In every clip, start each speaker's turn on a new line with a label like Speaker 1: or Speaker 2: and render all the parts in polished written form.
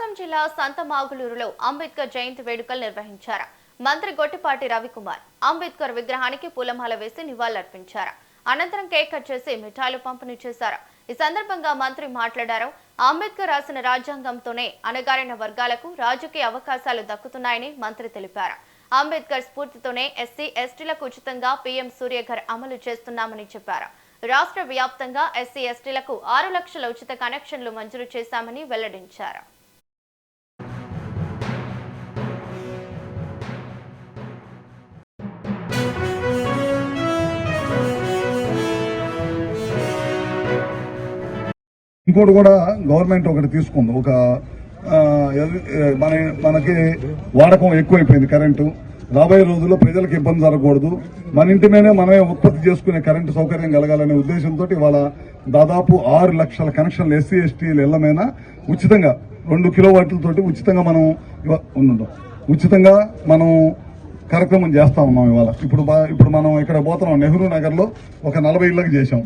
Speaker 1: ప్రకాశం జిల్లా సంతమాగులూరులో అంబేద్కర్ జయంతి వేడుకలు నిర్వహించారు. మంత్రి గొట్టిపాటి రవికుమార్ అంబేద్కర్ విగ్రహానికి పూలమాల వేసి నివాళులర్పించారు. అనంతరం కేక్ కట్ చేసి మిఠాయిలు పంపిణీ చేశారు. ఈ సందర్భంగా మంత్రి మాట్లాడారు. అంబేద్కర్ రాసిన రాజ్యాంగంతోనే అణగారిన వర్గాలకు రాజకీయ అవకాశాలు దక్కుతున్నాయని మంత్రి తెలిపారు. అంబేద్కర్ స్ఫూర్తితోనే ఎస్సీ ఎస్టీలకు ఉచితంగా పీఎం సూర్యఘర్ అమలు చేస్తున్నామని చెప్పారు. రాష్ట్ర వ్యాప్తంగా ఎస్సీ ఎస్టీలకు 6 లక్షల ఉచిత కనెక్షన్లు మంజూరు చేశామని వెల్లడించారు.
Speaker 2: ఇంకోటి కూడా గవర్నమెంట్ ఒకటి తీసుకుంది. ఒక మనకి వాడకం ఎక్కువైపోయింది కరెంటు. రాబోయే రోజుల్లో ప్రజలకు ఇబ్బంది జరగకూడదు, మన ఇంటి మీదే మనమే ఉత్పత్తి చేసుకునే కరెంటు సౌకర్యం కలగాలనే ఉద్దేశంతో ఇవాళ దాదాపు 6 లక్షల కనెక్షన్లు ఎస్సీ ఎస్టీల ఇళ్ల మీద ఉచితంగా 2 కిలోవాట్లతోటి ఉచితంగా మనం కార్యక్రమం చేస్తా ఉన్నాం. ఇవాళ ఇప్పుడు మనం ఇక్కడ పోతున్నాం. నెహ్రూ నగర్ లో ఒక 40 ఇళ్లకు చేశాం,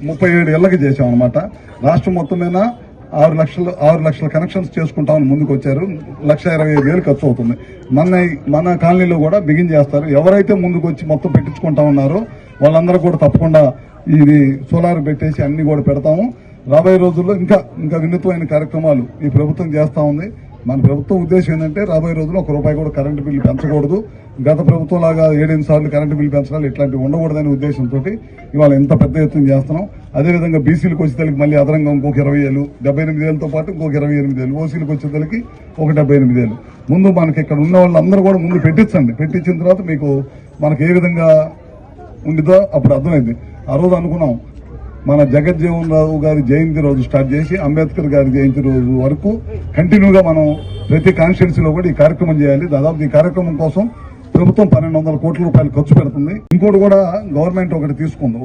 Speaker 2: 37 ఇళ్లకి చేశాం అనమాట. రాష్ట్రం మొత్తం మీద 6 లక్షల కనెక్షన్స్ చేసుకుంటామని ముందుకు వచ్చారు. 1,25,000 ఖర్చు అవుతుంది. మన కాలనీలో కూడా బిగిన్ చేస్తారు. ఎవరైతే ముందుకు వచ్చి మొత్తం పెట్టించుకుంటా ఉన్నారో వాళ్ళందరూ కూడా తప్పకుండా ఇది సోలార్ పెట్టేసి అన్ని కూడా పెడతాము. రాబోయే రోజుల్లో ఇంకా వినూత్నమైన కార్యక్రమాలు ఈ ప్రభుత్వం చేస్తా ఉంది. మన ప్రభుత్వం ఉద్దేశం ఏంటంటే రాబోయే రోజుల్లో ₹1 కూడా కరెంటు బిల్లు పెంచకూడదు. గత ప్రభుత్వం లాగా 7 సార్లు కరెంటు బిల్లు పెంచాలి, ఇట్లాంటివి ఉండకూడదనే ఉద్దేశంతో ఇవాళ ఇంత పెద్ద ఎత్తున చేస్తున్నాం. అదేవిధంగా బీసీలకు వచ్చేసరికి మళ్ళీ అదనంగా ఇంకొక 20,000, 78,000తో పాటు ఇంకొక 28,000, ఓసీలకు వచ్చేసరికి ఒక 78,000. ముందు మనకి ఇక్కడ ఉన్న వాళ్ళందరూ కూడా ముందు పెట్టించండి. పెట్టించిన తర్వాత మీకు మనకి ఏ విధంగా ఉండిదో అప్పుడు అర్థమైంది. ఆ రోజు అనుకున్నాం మన జగజ్జీవన్ రావు గారి జయంతి రోజు స్టార్ట్ చేసి అంబేద్కర్ గారి జయంతి రోజు వరకు కంటిన్యూగా మనం ప్రతి కాన్స్టిట్యున్సీలో కూడా ఈ కార్యక్రమం చేయాలి. దాదాపు ఈ కార్యక్రమం కోసం ప్రభుత్వం ₹1,200 కోట్ల ఖర్చు పెడుతుంది. ఇంకోటి కూడా గవర్నమెంట్ ఒకటి తీసుకుంది.